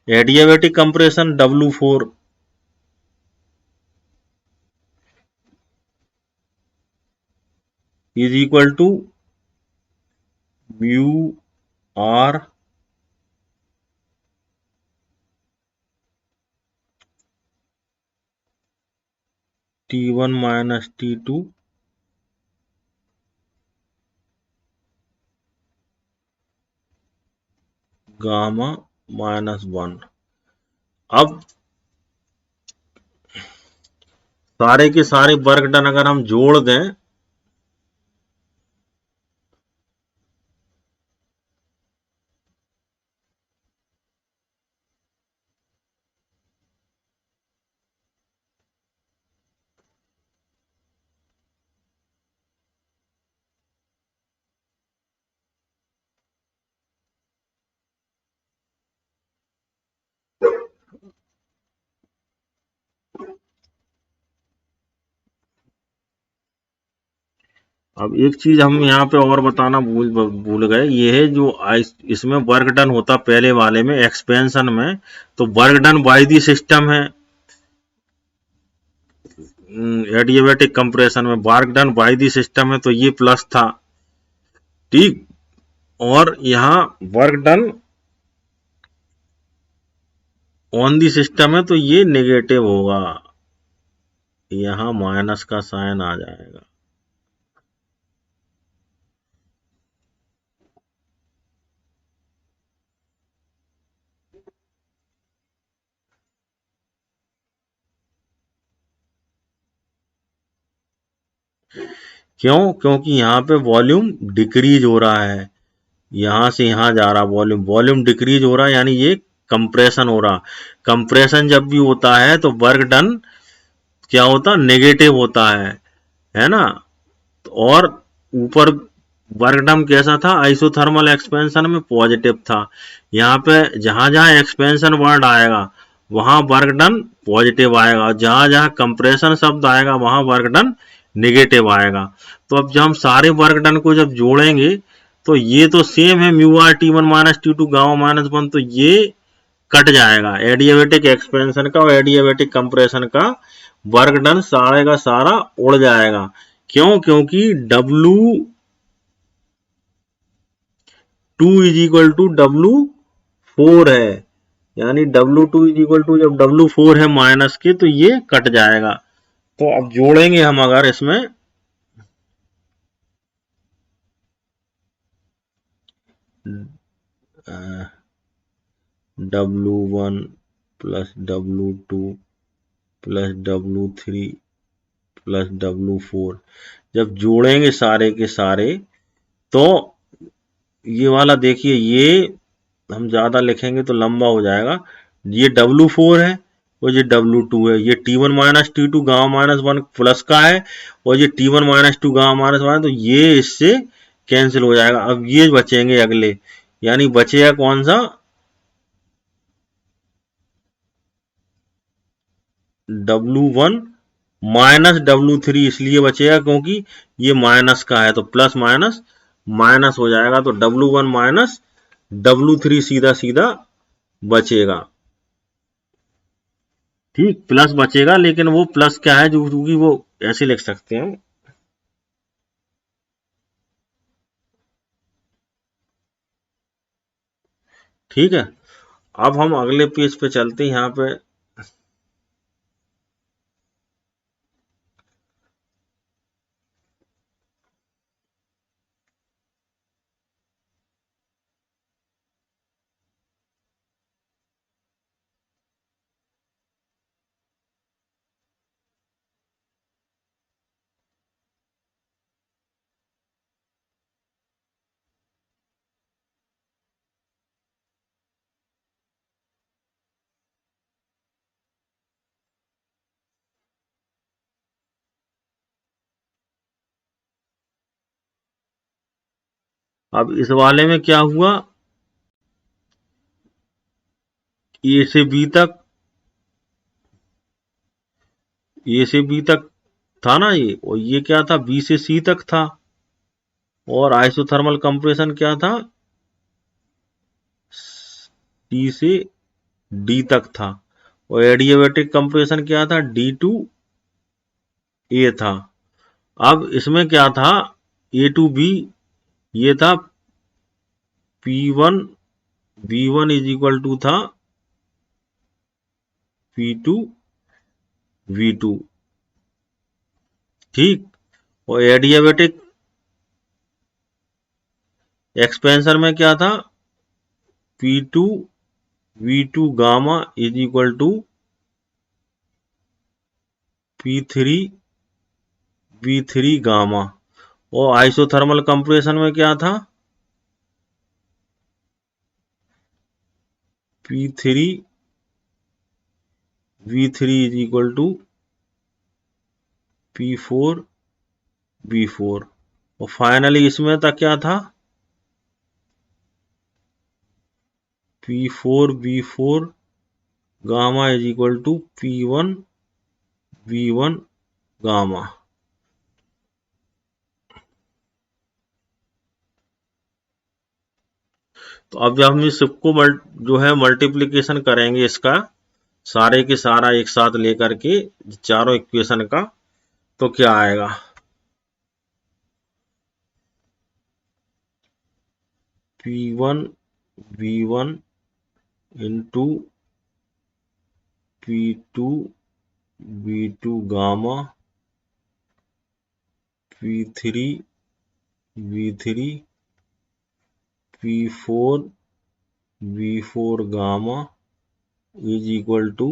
Adiabatic compression W4 is equal to mu R T1 minus T2 gamma -1। अब सारे के सारे वर्क डन अगर हम जोड़ दें, अब एक चीज हम यहाँ पे और बताना भूल भूल गए, ये है जो इसमें वर्क डन होता पहले वाले में एक्सपेंशन में, तो work done by the system है। एडियाबैटिक कंप्रेशन में work done by the system है, तो ये प्लस था। ठीक। और यहाँ work done on the system है, तो ये नेगेटिव होगा, यहाँ माइनस का साइन आ जाएगा। क्यों? क्योंकि यहाँ पे वॉल्यूम डिक्रीज हो रहा है, यहां से यहां जा रहा वॉल्यूम, वॉल्यूम डिक्रीज हो रहा है, यानी ये कंप्रेशन हो रहा। कंप्रेशन जब भी होता है तो वर्क डन क्या होता, नेगेटिव होता है ना। और ऊपर वर्क डन कैसा था, आइसोथर्मल एक्सपेंशन में पॉजिटिव था। यहाँ पे जहां जहां एक्सपेंशन वर्ड आएगा वहां वर्क डन पॉजिटिव आएगा, जहां जहां कंप्रेशन शब्द आएगा वहां वर्क डन निगेटिव आएगा। तो अब जब हम सारे वर्क डन को जब जोड़ेंगे तो ये तो सेम है, mu R T1 minus T2 gamma -1, तो ये कट जाएगा एडियाबैटिक एक्सपेंशन का और एडियाबैटिक कंप्रेशन का। वर्क डन सारे का सारा उड़ जाएगा। क्यों? क्योंकि W2 is equal to W4 है, यानी W2 इज इक्वल टू, जब W4 है माइनस के, तो ये कट जाएगा। तो अब जोड़ेंगे हम अगर इसमें W1 plus W2 plus W3 plus W4, जब जोड़ेंगे सारे के सारे, तो ये वाला देखिए, ये हम ज्यादा लिखेंगे तो लंबा हो जाएगा। ये W4 है और ये W2 है, ये T1 minus T2 gamma -1 plus का है, और ये T1 माइनस टू गामा -1, तो ये इससे कैंसिल हो जाएगा। अब ये बचेंगे अगले, यानी बचेगा कौन सा, W1 माइनस W3, इसलिए बचेगा क्योंकि ये माइनस का है, तो प्लस माइनस माइनस हो जाएगा, तो W1 माइनस W3 सीधा सीधा बचेगा। ठीक, प्लस बचेगा, लेकिन वो प्लस क्या है, जो क्योंकि वो ऐसे लिख सकते हैं। ठीक है। अब हम अगले पेज पे चलते हैं। यहाँ पे अब इस वाले में क्या हुआ, ए से बी तक, ए से बी तक था ना ये, और ये क्या था, बी से सी तक था। और आइसोथर्मल कंप्रेशन क्या था, सी से डी तक था। और एडियाबैटिक कंप्रेशन क्या था, डी टू ए था। अब इसमें क्या था, ए टू बी, ये था P one B one is equal to था पी टू वी टू। ठीक। और एडियाबैटिक एक्सपेंशन में क्या था, P two V two gamma is equal to P three V three gamma. और आइसोथर्मल कंप्रेशन में क्या था, P three V three is equal to P four V four. और फाइनली इसमें तक क्या था, P four V four gamma is equal to P one V one gamma. तो अब जब हम इस सबको जो है मल्टीप्लीकेशन करेंगे इसका, सारे के सारा एक साथ लेकर के चारों इक्वेशन का, तो क्या आएगा, P one V one into P two V two gamma P three V three P four V four gamma is equal to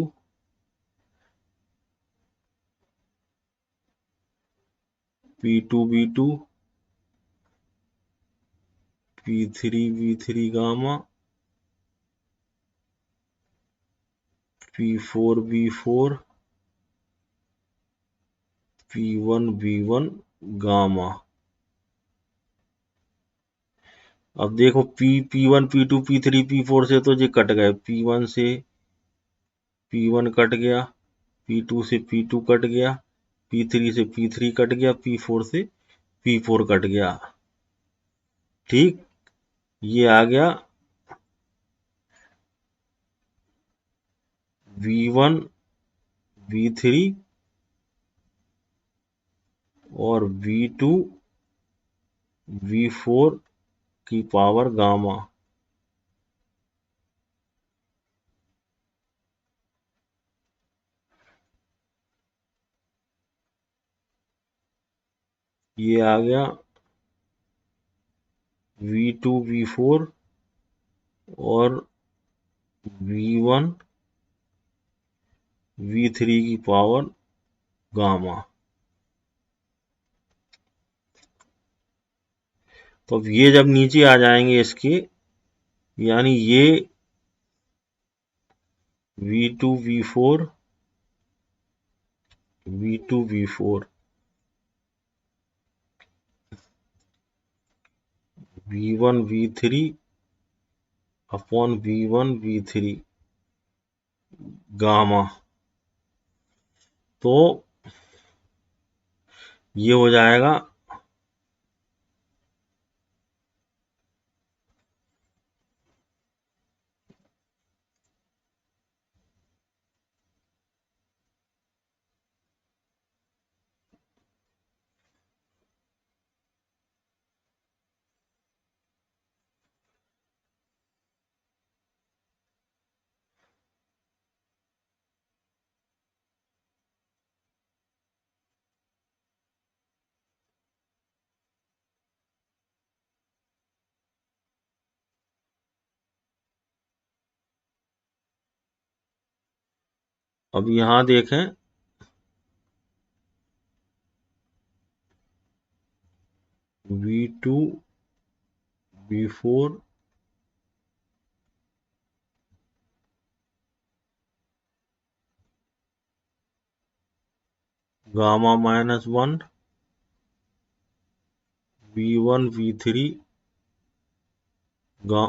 P two V two P three V three gamma P four V four P one V one gamma. अब देखो P one P two P three P four से तो ये cut गए, P one से P one cut गया, P two से P to cut गया, पी थ्री से पी थ्री कट गया, पी फोर से पी फोर कट गया। ठीक। ये आ गया वी वन वी थ्री और वी टू वी फोर की पावर गामा। ये आ गया वी टू वी फोर और वी वन वी थ्री की पावर गामा। तो अब ये जब नीचे आ जाएंगे इसके, यानी ये V two V four V two V four V one V three upon V one V three gamma. तो ये हो जाएगा, अब यहां देखें, V two V four gamma minus one V one V three गा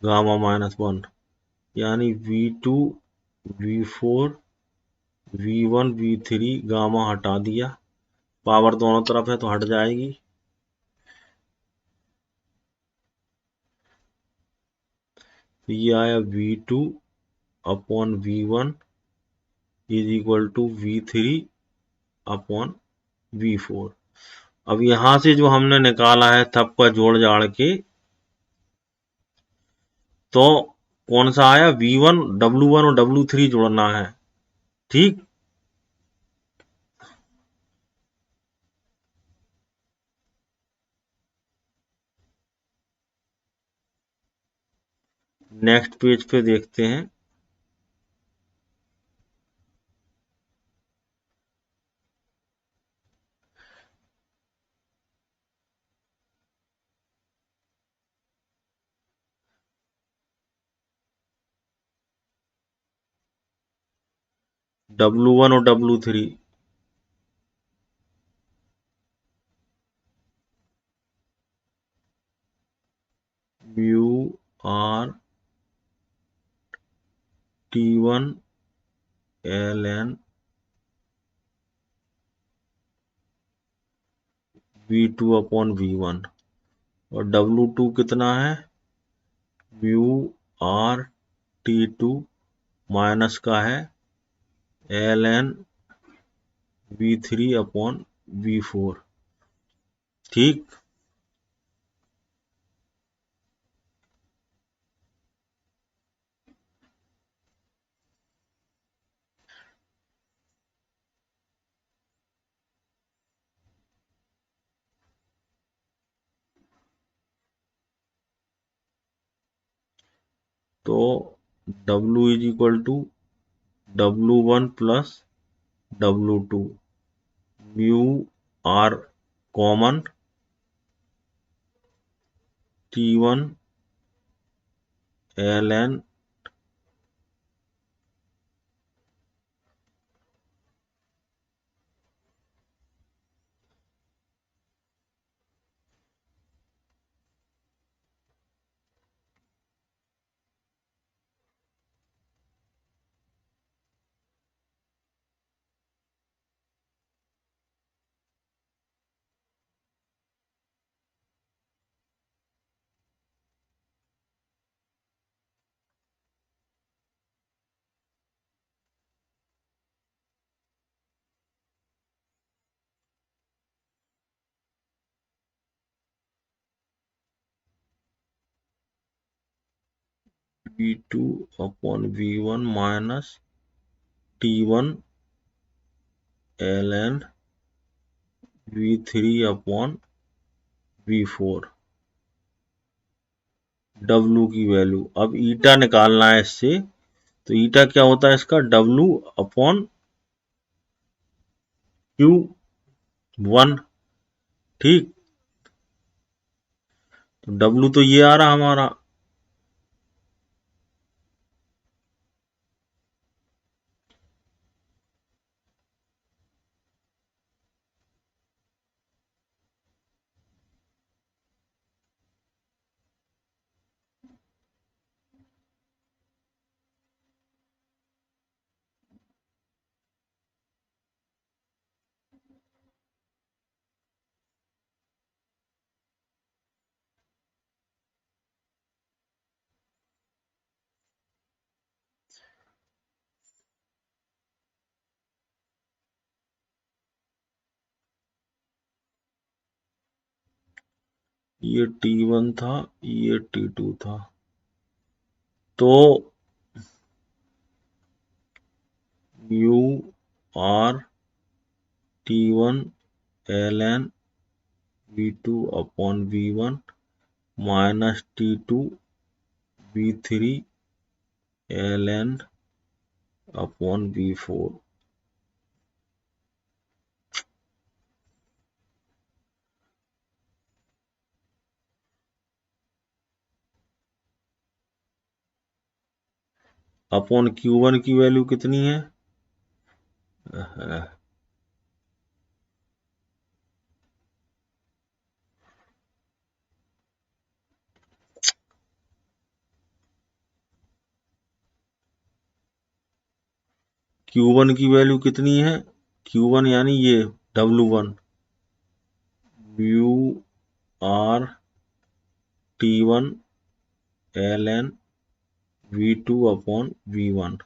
गामा -1 यानी V2 V4 V1 V3 gamma हटा दिया, पावर दोनों तरफ है तो हट जाएगी। ये आया V2 upon V1 is equal to V3 upon V4। अब यहां से जो हमने निकाला है थप का जोड़ जाड़ के, तो कौन सा आया, V1 W1 और W3 जोड़ना है। ठीक, नेक्स्ट पेज पे देखते हैं। W1 और W3 mu R T1 ln V2 upon V1 और W2 कितना है, म्यू आर T2 माइनस का है ln V3 अपॉन V4। ठीक, तो W is equal to W1 plus W2 mu R common T1 ln V2 upon V1 minus T1 ln V3 upon V4। W की वैल्यू, अब eta निकालना है इससे, तो ईटा क्या होता है इसका, W अपॉन Q1। ठीक, तो W तो ये आ रहा हमारा, ये T1 था, ये T2 था, तो mu R T1 ln V2 upon V1 minus T2 V3 ln upon V4। Upon Q1 की वैल्यू कितनी है, Q1 की वैल्यू कितनी है, Q1 यानी ये W1 mu R T1 ln V2 upon V1।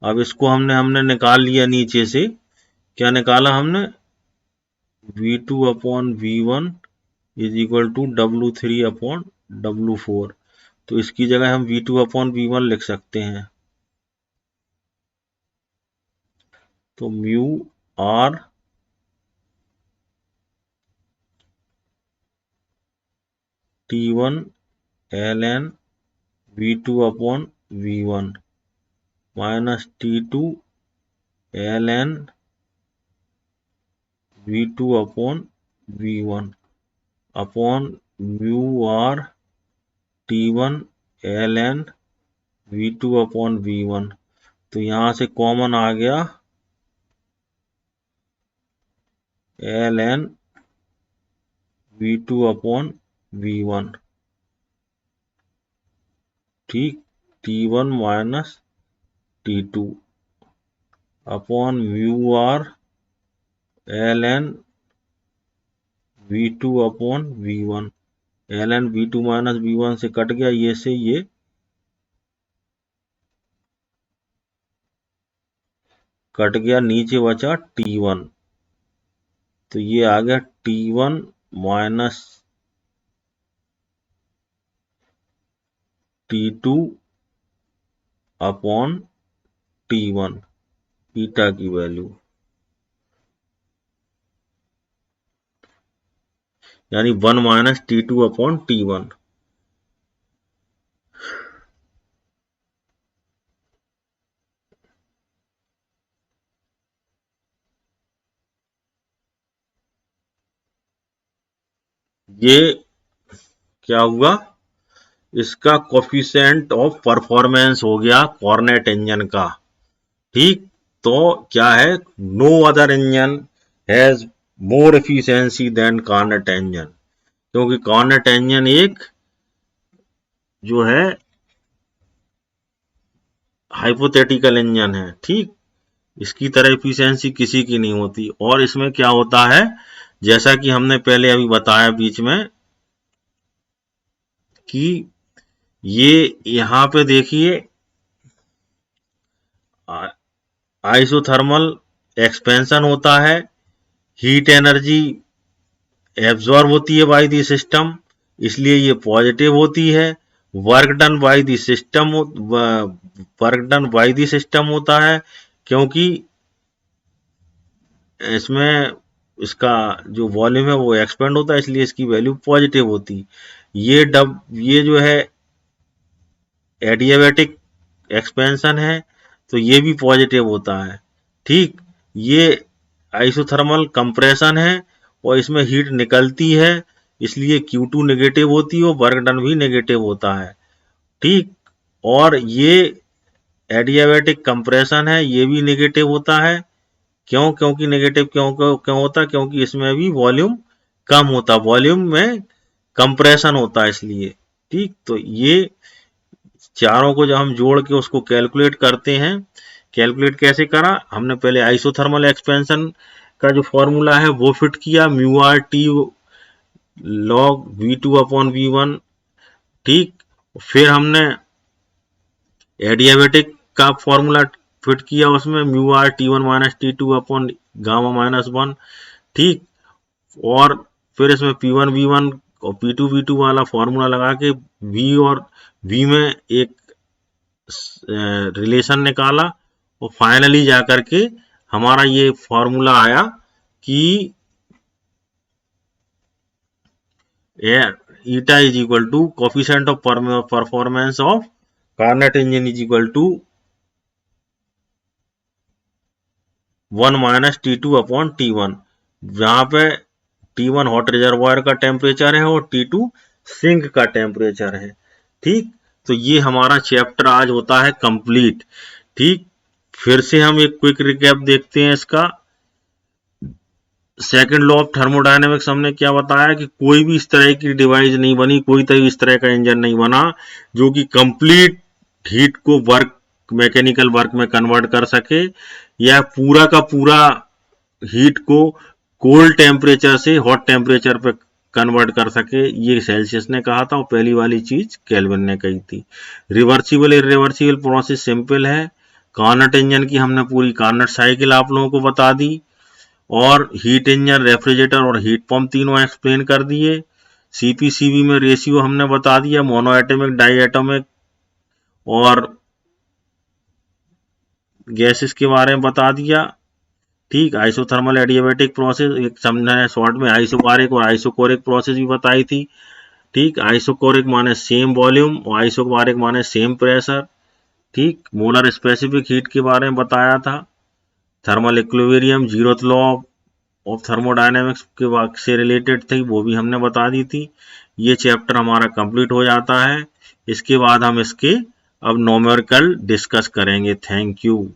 अब इसको हमने निकाल लिया नीचे से, क्या निकाला हमने, V2 upon V1 is equal to W3 upon W4। तो इसकी जगह हम V2 अपॉन V1 लिख सकते हैं। तो mu R T1 ln V2 upon V1 minus T2 ln V2 upon V1 upon mu R T1 ln V2 upon V1। तो यहां से कॉमन आ गया ln V2 अपॉन V1, ठीक, T1 minus T2 upon mu R ln V2 upon V1। ln V2 minus V1 से cut गया, ये से ये कट गया, नीचे बचा T1। तो ये आ गया T1 minus T2 upon T1 ईटा की वैल्यू, यानी 1 माइनस T2 अपॉन T1। ये क्या हुआ, इसका कोफिशिएंट ऑफ परफॉर्मेंस हो गया कॉर्नेट इंजन का, ठीक। तो क्या है, no other engine has more efficiency than Carnot engine, क्योंकि कॉर्नेट इंजन एक जो है हाइपोथेटिकल इंजन है, ठीक। इसकी तरह एफिशिएंसी किसी की नहीं होती। और इसमें क्या होता है, जैसा कि हमने पहले अभी बताया बीच में, कि ये यहां पे देखिए आइसोथर्मल एक्सपेंशन होता है, हीट एनर्जी एब्जॉर्ब होती है बाय द सिस्टम, इसलिए ये पॉजिटिव होती है। Work done by the system, work done by the system होता है, क्योंकि इसमें इसका जो वॉल्यूम है वो एक्सपेंड होता है, इसलिए इसकी वैल्यू पॉजिटिव होती। ये जो है एडियाबैटिक एक्सपेंशन है, तो ये भी पॉजिटिव होता है, ठीक। ये आइसोथर्मल कंप्रेशन है और इसमें हीट निकलती है, इसलिए Q2 नेगेटिव होती है और वर्क डन भी नेगेटिव होता है, ठीक। और ये एडियाबैटिक कंप्रेशन है, ये भी नेगेटिव होता है। क्यों, क्योंकि नेगेटिव क्यों होता है, क्योंकि इसमें भी वॉल्यूम कम होता है, वॉल्यूम में कंप्रेशन होता है, इसलिए, ठीक। तो ये चारों को जब हम जोड़ के उसको कैलकुलेट करते हैं, कैलकुलेट कैसे करा हमने, पहले आइसोथर्मल एक्सपेंशन का जो फॉर्मूला है वो फिट किया, mu R T log V2 upon V1, ठीक। फिर हमने एडियाबैटिक का फॉर्मूला फिट किया, उसमें mu R T1 minus T2 upon gamma minus 1, ठीक। और फिर इसमें P1 V1 और P2 V2 वाला फॉर्मूला लगा के V और V में एक रिलेशन निकाला, और फाइनली जाकर के हमारा ये फॉर्मूला आया कि eta is equal to coefficient of performance of Carnot engine is equal to 1 minus T2 upon T1, जहां पे T1 हॉट रिजर्वायर का टेम्परेचर है और T2 सिंक का टेम्परेचर है, ठीक। तो ये हमारा चैप्टर आज होता है कंप्लीट, ठीक। फिर से हम एक क्विक रिकैप देखते हैं इसका। सेकंड लॉ ऑफ थर्मोडायनेमिक्स हमने क्या बताया कि कोई भी इस तरह की डिवाइस नहीं बनी, कोई इस तरह का इंजन नहीं बना जो कि कंप्लीट हीट को वर्क मैकेनिकल वर्क में कन्वर्ट कर सके, या पूरा का पूरा हीट को कोल्ड टेम्परेचर से हॉट टेम्परेचर पे कन्वर्ट कर सके, ये सेल्सियस ने कहा था और पहली वाली चीज केल्विन ने कही थी। रिवर्सिबल इरिवर्सिबल प्रोसेस सिंपल है। कार्नट इंजन की हमने पूरी कार्नट साइकिल आप लोगों को बता दी, और हीट इंजन, रेफ्रिजरेटर और हीट पंप तीनों एक्सप्लेन कर दिए। सीपीसीबी में रेशियो हमने बता दिया, मोनो एटॉमिक, डाई एटॉमिक और गैसेस के बारे में बता दिया। ठीक, आइसोथर्मल एडियाबैटिक प्रोसेस एक समझना है शॉर्ट में, आइसोबारिक और आइसोकोरिक प्रोसेस भी बताई थी। ठीक, आइसोकोरिक माने सेम वॉल्यूम और आइसोबारिक माने सेम प्रेशर। ठीक, मोलर स्पेसिफिक हीट के बारे में बताया था। Thermal equilibrium, zeroth law of thermodynamics के से रिलेटेड थी, वो भी हमने बता दी थी। ये चैप्टर हमारा कंप्लीट हो जाता है। इसके बाद हम इसके अब न्यूमेरिकल डिस्कस करेंगे। Thank you.